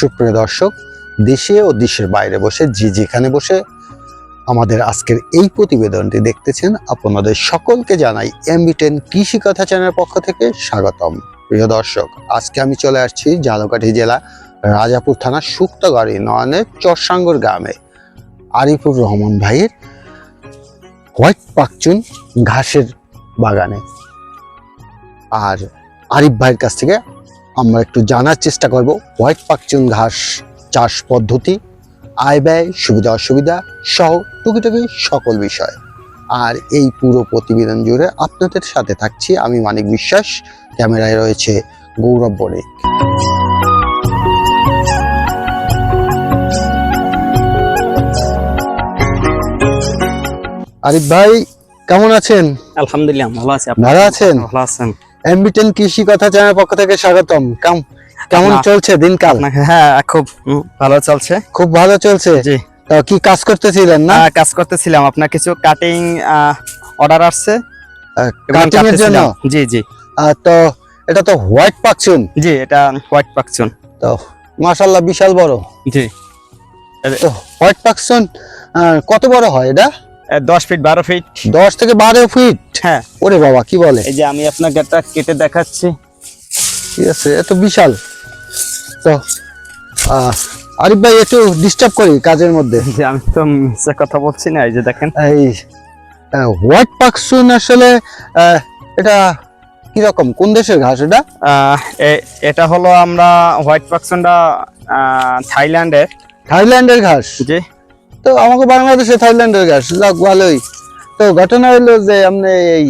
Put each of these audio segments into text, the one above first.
সুপ্রিয় দর্শক, দেশে ও দেশের বাইরে বসে যে যেখানে বসে আমাদের আজকের এই প্রতিবেদনটি দেখতেছেন, আপনাদের সকলকে জানাই MB10 কৃষি কথা চ্যানেলের পক্ষ থেকে স্বাগতম। প্রিয় দর্শক, আজকে আমি চলে আসছি ঝালকাঠি জেলা রাজাপুর থানা শুক্তাগাড়ি নয়নের চরসাঙ্গর গ্রামে আরিফুর রহমান ভাইয়ের হোয়াইট পাকচুন ঘাসের বাগানে। আর আরিফ ভাইয়ের কাছ থেকে আমরা একটু জানার চেষ্টা করব হোয়াইট পাকচুন ঘাস চাষ পদ্ধতি, আয় ব্যয়, সুবিধা অসুবিধা সহ টুকিটাকি সকল বিষয়। আর এই পুরো প্রতিবেদন জুড়ে আপনাদের সাথে থাকছি আমি মানিক বিশ্বাস, ক্যামেরায় রয়েছে গৌরব বণিক। আরিফ ভাই কেমন আছেন? আলহামদুলিল্লাহ ভালো আছি। ভালো আছেন? ভালো আছেন। MB10 কৃষি কথা চ্যানেলের পক্ষ থেকে স্বাগতম। কেমন চলছে দিনকাল? হ্যাঁ, খুব ভালো চলছে। খুব ভালো চলছে। জি। তো কি কাজ করতেছিলেন? না কাজ করতেছিলাম, আপনার কিছু কাটিং অর্ডার আসছে কাটিং এর জন্য। জি জি। তো এটা তো হোয়াইট পাকচুন। জি, এটা হোয়াইট পাকচুন। তো মাশাআল্লাহ বিশাল বড়। জি। তো হোয়াইট পাকচুন কত বড় হয় এটা? 10 ফিট 12 ফিট। 10 থেকে 12 ফিট? হ্যাঁ। ওরে বাবা, কি বলে! এই যে আমি আপনাকে একটা কেটে দেখাচ্ছি। ঠিক আছে, এত বিশাল। তো আরিফ ভাই একটু ডিস্টার্ব করি কাজের মধ্যে। যে আমি তো মিথ্যা কথা বলছি না, এই যে দেখেন এই হোয়াইট পাকচুন আসলে এটা কি রকম, কোন দেশের ঘাস এটা? এটা হলো আমরা হোয়াইট পাকচুনটা থাইল্যান্ডের ঘাস। জি। তো আমাকে বাংলাদেশে থাইল্যান্ডের ঘাস, যাক ভালোই। তো ঘটনা হলো যে আপনি এই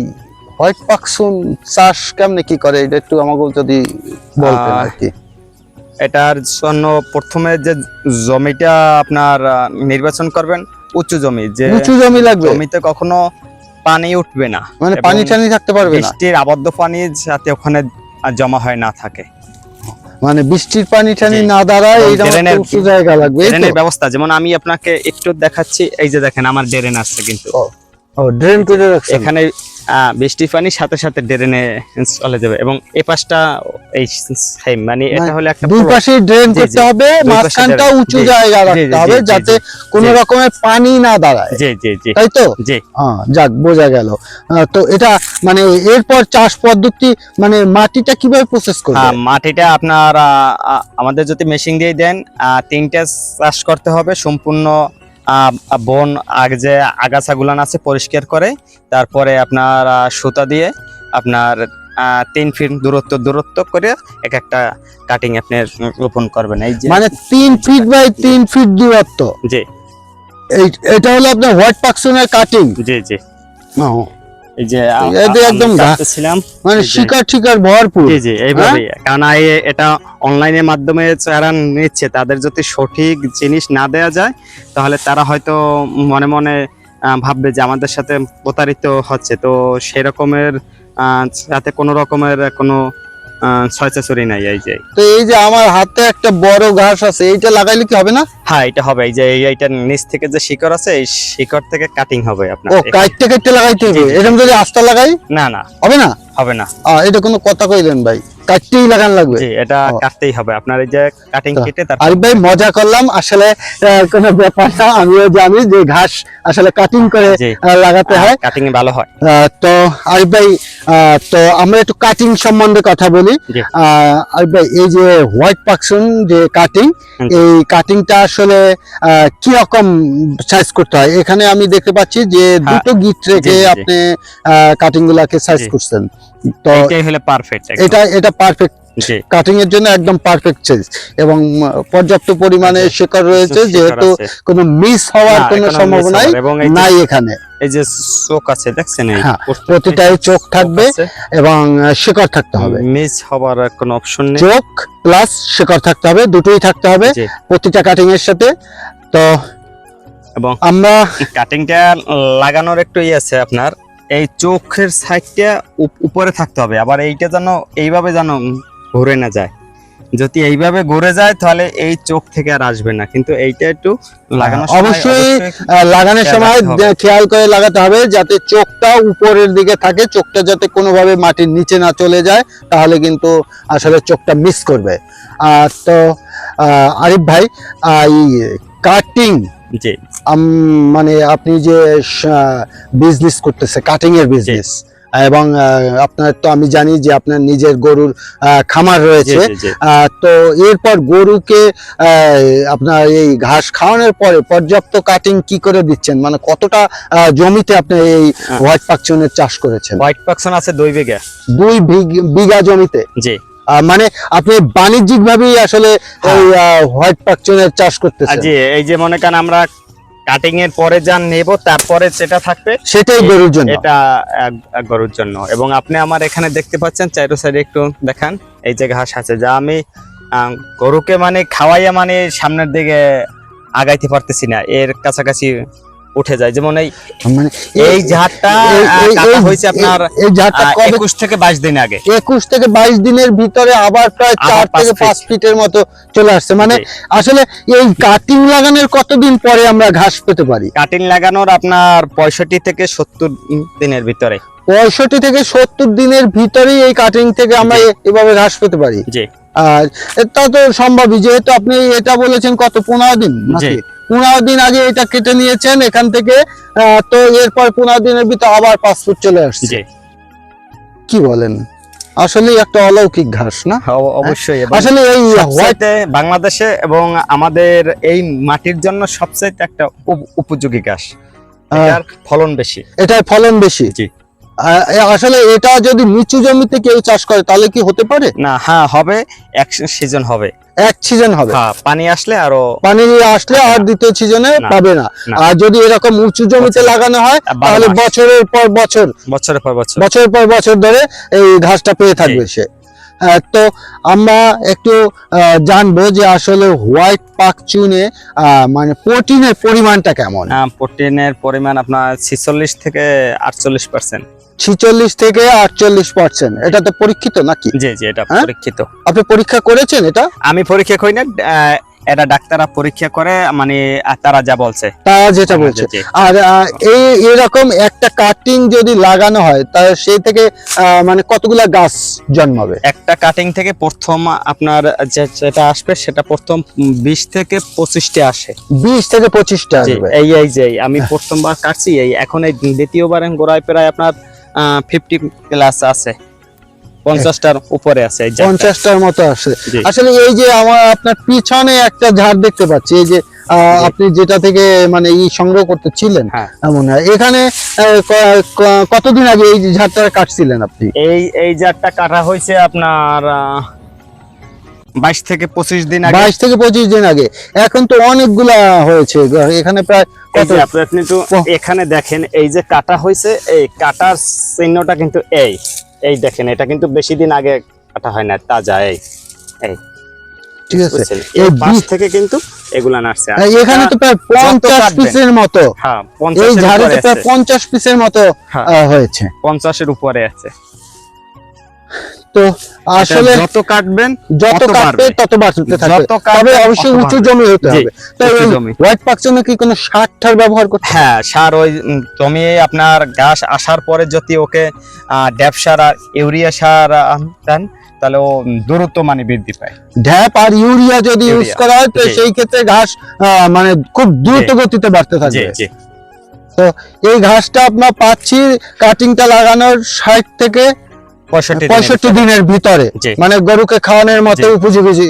হোয়াইট পাকচুন চাষ কেমনে কি করে এটা একটু আমাকে যদি বলতেন আর কি। এটার জন্য প্রথমে যে জমিটা আপনার নির্বাচন করবেন, উঁচু জমি। যে উঁচু জমি লাগবে, জমিতে কখনো পানি উঠবে না, মানে পানি টানি থাকতে পারবে না, বৃষ্টির আবদ্ধ পানি যাতে ওখানে জমা হয় না থাকে, মানে বৃষ্টির পানি টানি না দাঁড়ায় এই উঁচু জায়গা লাগবে। ড্রেনের ব্যবস্থা যেমন আমি আপনাকে একটু দেখাচ্ছি, এই যে দেখেন আমার ড্রেন আছে কিন্তু। ও ড্রেন করে রাখছেন এখানে, বৃষ্টির পানি সাথে সাথে ড্রেনে চলে যাবে। এবং এই পাশটা এই সেম, মানে এটা হলো একটা দুই পাশে ড্রেন করতে হবে, মাঝখানটা উঁচু জায়গা রাখতে হবে যাতে কোনো রকমের পানি না দাঁড়ায়। জি জি জি, তাই তো? জি। যাক, বোঝা গেল। তো এটা মানে এরপর চাষ পদ্ধতি, মানে মাটিটা কিভাবে প্রসেস করবে? মাটিটা আপনার আমাদের যদি মেশিন দিয়ে দেন, 3টা চাষ করতে হবে সম্পূর্ণ। বন যে আগাছাগুলান আছে পরিষ্কার করে, তারপরে আপনার সুতা দিয়ে আপনার 3 ফিট দূরত্ব করে এক একটা কাটিং আপনি রোপণ করবেন। এই যে মানে 3 ফিট বাই 3 ফিট দূরত্ব। জি। এটা হলো আপনার হোয়াইট পাকচুনের কাটিং। জি জি। এই যে একদম মানে শিকার ভরপুর। জি জি, এইভাবে। কারণ এটা অনলাইনের মাধ্যমে যারা নিচ্ছে, তাদের যদি সঠিক জিনিস না দেয়া যায়, তাহলে তারা হয়তো মনে মনে ভাববে যে আমাদের সাথে প্রতারিত হচ্ছে। তো সেরকমের যাতে কোনো রকমের কোনো ছয়চাচুরি নাই। এই যে আমার হাতে একটা বড় ঘাস আছে, এইটা লাগাইলে কি হবে না? হ্যাঁ, এটা হবে। এই যে এইটার নিচ থেকে যে শিকড় আছে, এই শিকড় থেকে কাটিং হবে আপনার। কাটতে লাগাইতে হবে? এরকম যদি আস্তা লাগাই না না হবে না? হবে না। এটা কোনো কথা কইলেন ভাই, কাটতেই লাগান লাগবে? জি, এটা কাটতেই হবে আপনার। এই যে কাটিং কেটে তারপর। আরিফ ভাই মজা করলাম, আসলে কোনো ব্যাপার না। আমিও জানি যে ঘাস আসলে কাটিং করে লাগাতে হয়, কাটিং এ ভালো হয়। তো আরিফ ভাই, তো আমরা একটু কাটিং সম্বন্ধে কথা বলি। আরিফ ভাই, এই যে হোয়াইট পাকচুন যে কাটিং, এই কাটিংটা আসলে কি রকম সাইজ করতে হয়? এখানে আমি দেখতে পাচ্ছি যে দুটো গিট রেখে আপনি কাটিং গুলাকে সাইজ করছেন। তো এটাই হলো পারফেক্ট। এটা পারফেক্ট কাটিং এর জন্য একদম পারফেক্ট সাইজ, এবং পর্যাপ্ত পরিমাণে শিকড় রয়েছে, যেহেতু কোনো মিস হওয়ার কোনো সম্ভাবনা নাই এখানে। এই যে চোখ আছে দেখছেন, এই প্রতিটাই চোখ থাকবে এবং শিকড় থাকতে হবে, মিস হওয়ার কোনো অপশন নেই। চোখ প্লাস শিকড় থাকতে হবে, দুটোই থাকতে হবে প্রতিটা কাটিং এর সাথে। তো এবং আমরা কাটিংটা লাগানোর একটু আছে আপনার, এই চোখের সাইডটা উপরে থাকতে হবে, আবার এইটা যেন এইভাবে যেন ঘুরে না যায়। যদি এইভাবে ঘুরে যায় তাহলে এই চোখ থেকে আর আসবে না, কিন্তু এইটা একটু লাগানোর সময় অবশ্যই লাগানোর সময় খেয়াল করে লাগাতে হবে যাতে চোখটা উপরের দিকে থাকে, চোখটা যাতে কোনোভাবে মাটির নিচে না চলে যায়, তাহলে কিন্তু আসলে চোখটা মিস করবে। তো আরিফ ভাই, এই কাটিং জি মানে আপনি যে বিজনেস করতেছে, কাটিং এর বিজনেস, এবং আপনার তো আমি জানি যে আপনার নিজের গরুর খামার জি রয়েছে। জি জি। তো এরপর গরুকে আপনার এই ঘাস খাওয়ানোর পরে পর্যাপ্ত কাটিং কি করে দিচ্ছেন, মানে কতটা জমিতে আপনি এই হোয়াইট পাকচুনের চাষ করেছেন? হোয়াইট পাকসন আছে 2 বিঘা। 2 বিঘা জমিতে? জি। মানে আপনি বাণিজ্যিক ভাবেই আসলে এই হোয়াইট পাকচুনের চাষ করতেছেন? জি, এই যে মনে করেন আমরা কাটিং এর পরে যা নেব তারপরে যেটা থাকবে সেটাই গরুর জন্য? এটা গরুর জন্য। এবং আপনি আমার এখানে দেখতে পাচ্ছেন চাইরো সাইডে একটু দেখান, এই যে ঘাস আছে যা আমি গরুকে মানে খাওয়াইয়া মানে সামনের দিকে আগাইতে পারতেছি না, এর কাছাকাছি উঠে যায়। যেমন মানে এই ঝাড়টা কাটা হয়েছে আপনার এই ঝাড়টা কবে? 21 থেকে 22 দিন আগে। 21 থেকে 22 দিনের ভিতরে আবার প্রায় 4 থেকে 5 ফিটের মতো চলে আসছে। মানে আসলে এই কাটিং লাগানোর কতদিন পরে আমরা ঘাস পেতে পারি? কাটিং লাগানোর আপনার 65 থেকে 70 দিনের ভিতরে। 65 থেকে 70 দিনের ভিতরেই এই কাটিং থেকে আমরা এভাবে ঘাস পেতে পারি? জি। আর এটা তো সম্ভবই, যেহেতু আপনি এটা বলেছেন কত 15 দিন নাকি? 15 দিন আগে এটা কেটে নিয়েছেন এখান থেকে, তো এরপর 15 দিনের ভিতর আবার 5 ফুট চলে আসছে। জি। কি বলেন, আসলে একটা অলৌকিক ঘাস না? অবশ্যই। আসলে এই হোয়াইট বাংলাদেশে এবং আমাদের এই মাটির জন্য সবচেয়ে একটা উপযোগী ঘাস, এটার ফলন বেশি। এটার ফলন বেশি? জি। আসলে এটা যদি নিচু জমিতে কেউ চাষ করে তাহলে কি হতে পারে? না, হ্যাঁ হবে, এক সিজন হবে। এক সিজন হবে? হ্যাঁ, পানি আসলে আর দ্বিতীয় সিজনে পাবে না। আর যদি এরকম উঁচু জমিতে লাগানো হয় তাহলে বছরের পর বছর ধরে এই ঘাসটা পেয়ে থাকবে সে। তো আমরা একটু জানবো যে আসলে হোয়াইট পাকচুনে মানে প্রোটিনের পরিমাণটা কেমন? প্রোটিনের পরিমাণ আপনার 46 থেকে 48%। 46 থেকে 48%? এটা তো পরীক্ষিত নাকি? জি জি, এটা পরীক্ষিত। আপনি পরীক্ষা করেছেন এটা? আমি পরীক্ষা করি না, এটা ডাক্তাররা পরীক্ষা করে, মানে তারা যা বলছে, তারা যেটা বলছে। আর এরকম একটা কাটিং যদি লাগানো হয় তাহলে সেই থেকে মানে কতগুলা গাছ জন্মাবে? একটা কাটিং থেকে প্রথম আপনার যেটা আসবে সেটা প্রথম 20 থেকে 25টা আসে। 20 থেকে 25টা আসবে? এই যে আমি প্রথমবার কাটছি, এই এখন এই দ্বিতীয়বার গোড়ায় প্রায় আপনার 50 প্লাস আছে, 50টার উপরে আছে। 50টার মতো আছে। আসলে এই যে আপনার পিছনে একটা ঝাড় দেখতে পাচ্ছি, এই যে আপনি যেটা থেকে মানে সংগ্রহ করতেছিলেন, মনে হয় এখানে কতদিন আগে এই ঝাড়টা কাটছিলেন আপনি? এই ঝাড়টা কাটা হয়েছে আপনার 22 থেকে 25 দিন আগে। 22 থেকে 25 দিন আগে। এখন তো অনেকগুলা হয়েছে এখানে প্রায়। আপনি তো এখানে দেখেন, এই যে কাটা হয়েছে, এই কাটার চিহ্নটা কিন্তু এই দেখেন, এটা কিন্তু বেশি দিন আগে কাটা হয় না, তাজা। এই ঠিক আছে, এই পাশ থেকে কিন্তু এগুলা নাড়ছে। এখানে তো প্রায় 50 পিসের মতো। হ্যাঁ, এই ঝাড়ে প্রায় 50 পিসের মতো হয়েছে। 50-এর উপরে আছে। তো আসলে যত কাটবেন তত বাড়তে থাকবে, তবে অবশ্যই উঁচু জমি হতে হবে। তো হোয়াইট পাকচুনে কি কোনো সার ঠার ব্যবহার করতে? হ্যাঁ, সার ওই জমি আপনার ঘাস আসার পরে যদি ওকে ড্যাপ সার আর ইউরিয়া সার দেন তাহলে ও দ্রুত মানে বৃদ্ধি পায়। ড্যাপ আর ইউরিয়া যদি ইউজ করা হয় তো সেই ক্ষেত্রে ঘাস মানে খুব দ্রুত গতিতে বাড়তে থাকবে। তো এই ঘাসটা আপনার পাচ্ছি কাটিংটা লাগানোর 60 থেকে 65 দিনের ভিতরে, মানে গরুকে খাওয়ানোর মতো উপযোগী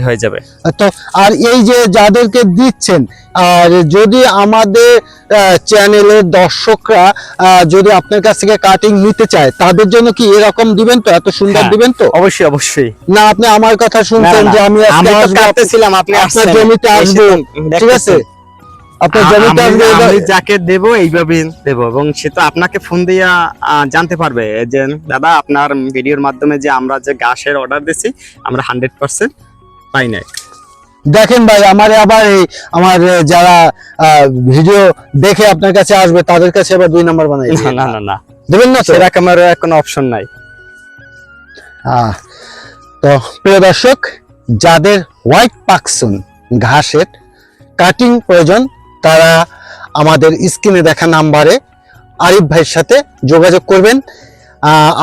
হয়ে যাবে। তো আর এই যে যাদেরকে দিচ্ছেন, আর যদি আমাদের চ্যানেলের দর্শকরা যদি আপনার কাছ থেকে কাটিং নিতে চায় তাদের জন্য কি এরকম দিবেন তো? এত সুন্দর দিবেন তো? অবশ্যই। না, আপনি আমার কথা শুনছেন যে আমি আপনার জমিতে আসবো, ঠিক আছে? আপনার জমিতে আসবে, আমি যাকে দেব এইভাবে দেব, এবং সে তো আপনাকে ফোন দিয়া জানতে পারবে যে দাদা আপনার ভিডিওর মাধ্যমে যে আমরা যে ঘাসের অর্ডার দিছি আমরা 100% পাই নাই। দেখেন ভাই, আমার যারা ভিডিও দেখে আপনার কাছে আসবে তাদের কাছে আবার 2 নাম্বার বানাই না দেবেন না তো? এরকম কোনো অপশন নাই। তো প্রিয় দর্শক, যাদের হোয়াইট পাকচুন ঘাসের কাটিং প্রয়োজন তারা আমাদের স্ক্রিনে দেখা নাম্বারে আরিফ ভাইয়ের সাথে যোগাযোগ করবেন।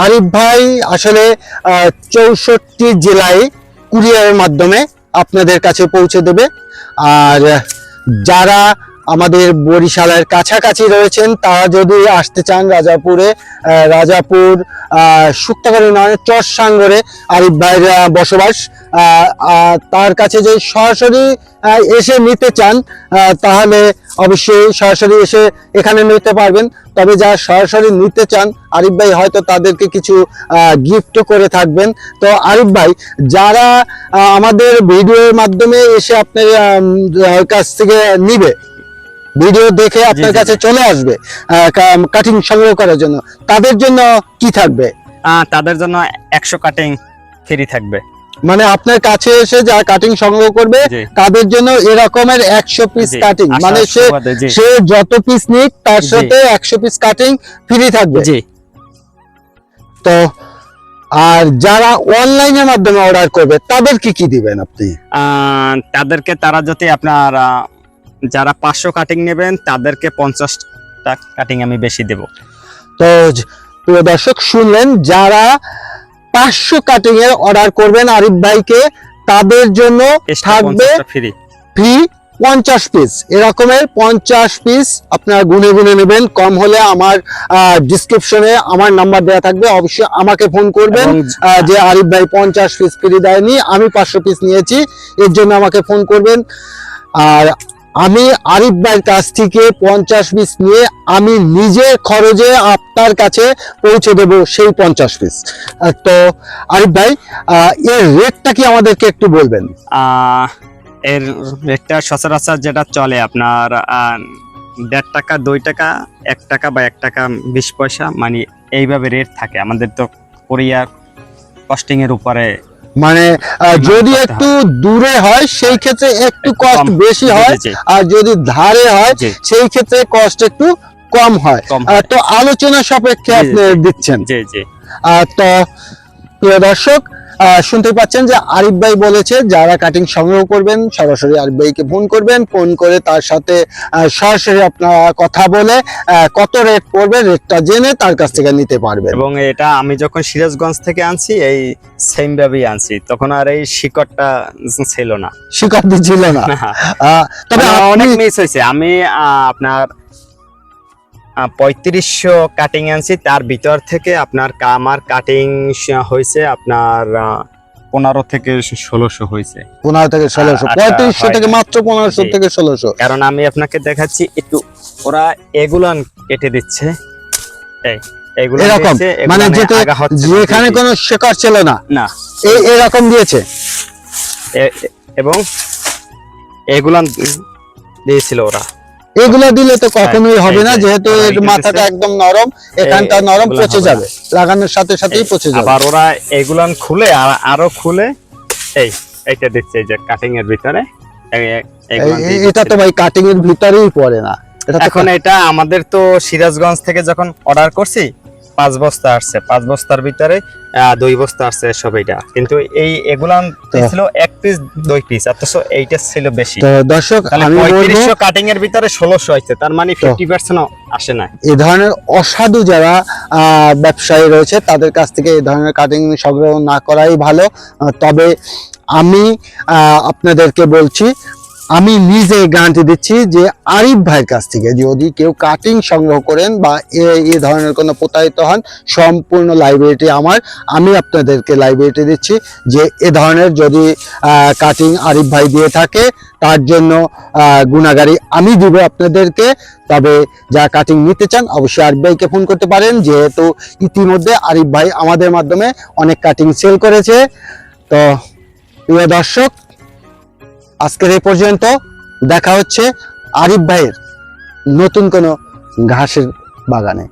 আরিফ ভাই আসলে 64 জেলায় কুরিয়ারের মাধ্যমে আপনাদের কাছে পৌঁছে দেবে। আর যারা আমাদের বরিশালের কাছাকাছি রয়েছেন তারা যদি আসতে চান রাজাপুরে, রাজাপুর শুক্তাগড় নয় চরসাঙ্গরে আরিফ ভাইয়ের বসবাস, তার কাছে যদি সরাসরি এসে নিতে চান তাহলে অবশ্যই সরাসরি এসে এখানে নিতে পারবেন। তবে যারা সরাসরি নিতে চান আরিফ ভাই হয়তো তাদেরকে কিছু গিফটও করে থাকবেন। তো আরিফ ভাই, যারা আমাদের ভিডিওর মাধ্যমে এসে আপনার কাছ থেকে নিবে, ভিডিও দেখে আপনার কাছে চলে আসবে কাটিং সংগ্রহ করার জন্য, তাদের জন্য কি থাকবে? তাদের জন্য 100 কাটিং ফ্রি থাকবে। মানে আপনার কাছে এসে যা কাটিং সংগ্রহ করবে তাদের জন্য এরকমের 100 পিস কাটিং, মানে সে যত পিস নিক তার সাথে 100 পিস কাটিং ফ্রি থাকবে। জি। তো আর যারা অনলাইনের মাধ্যমে অর্ডার করবে তাদেরকে কি দিবেন আপনি? তাদেরকে তারা যদি আপনার যারা 500 কাটিং নেবেন তাদেরকে 50টা কাটিং আমি বেশি দেব। তো প্রিয় দর্শক শুনলেন, যারা 500 কাটিং এর অর্ডার করবেন আরিফ ভাইকে তাদের জন্য থাকবে ফ্রি 50 পিস। এরকমের 50 পিস আপনারা গুনে গুনে নেবেন। কম হলে আমার ডিসক্রিপশনে আমার নাম্বার দেওয়া থাকবে, অবশ্যই আমাকে ফোন করবেন যে আরিফ ভাই 50 পিস ফ্রি দেয়নি, আমি 500 পিস নিয়েছি, এর জন্য আমাকে ফোন করবেন। আর আমি আরিফ ভাইয়ের কাছ থেকে 50 পিস নিয়ে আমি নিজের খরচে আপনার কাছে পৌঁছে দেব সেই 50 পিস। তো আরিফ ভাই, এর রেটটা কি আমাদেরকে একটু বলবেন? এর রেটটা সচরাচর যেটা চলে আপনার 1.5 টাকা, 2 টাকা, 1 টাকা বা 1 টাকা 20 পয়সা, মানে এইভাবে রেট থাকে আমাদের। তো কোরিয়া কস্টিং এর উপরে, মানে যদি একটু দূরে হয় সেই ক্ষেত্রে একটু কস্ট বেশি হয়, আর যদি ধারে হয় সেই ক্ষেত্রে কস্ট একটু কম হয়। তো আলোচনা সাপেক্ষে আপনি দিচ্ছেন। জি জি। তো প্রিয় দর্শক শুনতে পাচ্ছেন যে আরিফ ভাই বলেছে যারা কাটিং সংগ্রহ করবেন সরাসরি আরিফ ভাইকে ফোন করবেন, ফোন করে তার সাথে সরাসরি আপনারা কথা বলে কত রেট পড়বে রেটটা জেনে তার কাছ থেকে নিতে পারবেন। এবং এটা আমি যখন সিরাজগঞ্জ থেকে আনছি এই সেম ভাবেই আনছি, তখন আর এই শিকড়টা ছিল না, শিকড় ছিল না। তবে অনেক মিস হয়েছে। আমি আপনার 3500 কাটিং আনছি, তার ভিতর থেকে আপনার আমার কাটিং হয়েছে আপনার 15 থেকে 1600 হয়েছে। 15 থেকে 1600, 3500 থেকে মাত্র 1500 থেকে 1600। কারণ আমি আপনাকে দেখাচ্ছি একটু, ওরা এগুলান কেটে দিচ্ছে, এইগুলো এরকম, মানে যেখানে কোনো শেকড় ছিল না, না এরকম দিয়েছে, এবং এগুলান দিয়েছিল ওরা। এগুলা দিলে তো কখনোই হবে না, যেহেতু এর মাথাটা একদম নরম, এখানটা নরম, পচে যাবে, লাগানোর সাথে সাথেই পচে যাবে। আবার ওরা এগুলান খুলে আরো খুলে এইটা দিচ্ছে, এই যে কাটিং এর ভিতরে। এটা তো ভাই কাটিং এর ভিতরেই পড়ে না। এখন এটা আমাদের তো সিরাজগঞ্জ থেকে যখন অর্ডার করছি 5 বস্তা আসছে, 5 বস্তার ভিতরে 2 বস্তা আসছে সব। এটা কিন্তু এগুলান ছিল 1 পিস 2 পিস, অথচ এইটা ছিল বেশি। তো দর্শক, আমি 3500 কাটিং এর ভিতরে 1600 হইছে, তার মানে 50% আসে না। এই ধরনের অসাধু যারা ব্যবসায়ী রয়েছে তাদের কাছ থেকে এই ধরনের কাটিং সংগ্রহ না করাই ভালো। তবে আমি আপনাদেরকে বলছি, আমি নিজে গ্যারান্টি দিচ্ছি যে আরিফ ভাইয়ের কাছ থেকে যদি কেউ কাটিং সংগ্রহ করেন বা এই ধরনের কোনো প্রতারিত হন, সম্পূর্ণ লাইব্রেরিটি আমার, আমি আপনাদেরকে লাইব্রেরিটি দিচ্ছি যে এ ধরনের যদি কাটিং আরিফ ভাই দিয়ে থাকে তার জন্য গুণাগারি আমি দিব আপনাদেরকে। তবে যারা কাটিং নিতে চান অবশ্যই আরিফ ভাইকে ফোন করতে পারেন, যেহেতু ইতিমধ্যে আরিফ ভাই আমাদের মাধ্যমে অনেক কাটিং সেল করেছে। তো প্রিয় দর্শক, আজকের এই পর্যন্ত, দেখা হচ্ছে আরিফ ভাইয়ের নতুন কোনো ঘাসের বাগানে।